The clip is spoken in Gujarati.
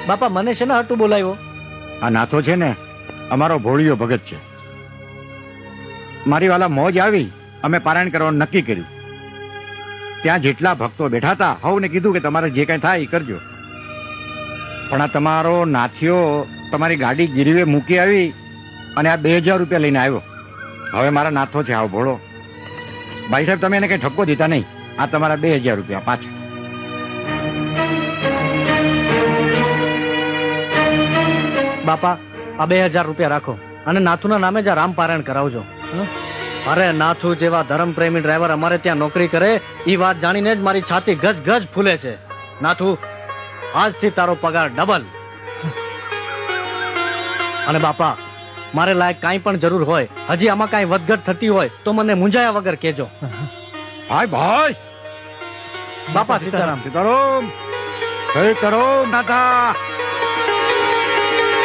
બાપા મને છે ને હટું બોલાવ્યો? આ નાથો છે ને અમારો ભોળિયો ભગત છે. મારી વાલા મોજ આવી, અમે પારાયણ કરવાનું નક્કી કર્યું. ત્યાં જેટલા ભક્તો બેઠા હતા હવને કીધું કે તમારે જે કઈ થાય એ કરજો. પણ આ તમારો નાથિયો તમારી ગાડી ગીરવે મૂકી આવી અને આ 2000 રૂપિયા લઈને આવ્યો. હવે મારા નાથો છે આવો ભોળો. ભાઈ સાહેબ તમે એને કઈ ઠપકો દીધા નહીં. આ તમારા 2000 રૂપિયા પાછા. બાપા આ 2000 રૂપિયા રાખો અને નાથુના નામે જ રામ પારાયણ કરાવજો. અરે નાથુ જેવા ધર્મપ્રેમી ડ્રાઈવર અમારે ત્યાં નોકરી કરે એ વાત જાણીને જ મારી છાતી ગજ ગજ ફૂલે છે. નાથુ આજથી તારો પગાર ડબલ. અને બાપા મારે લાયક કાંઈ પણ જરૂર હોય, હજી આમાં કાંઈ વધઘટ થતી હોય તો મને મૂંઝાયા વગર કહેજો. ભાઈ ભાઈ બાપા સીતારામ. સીતારામ. જય કરો નાથા.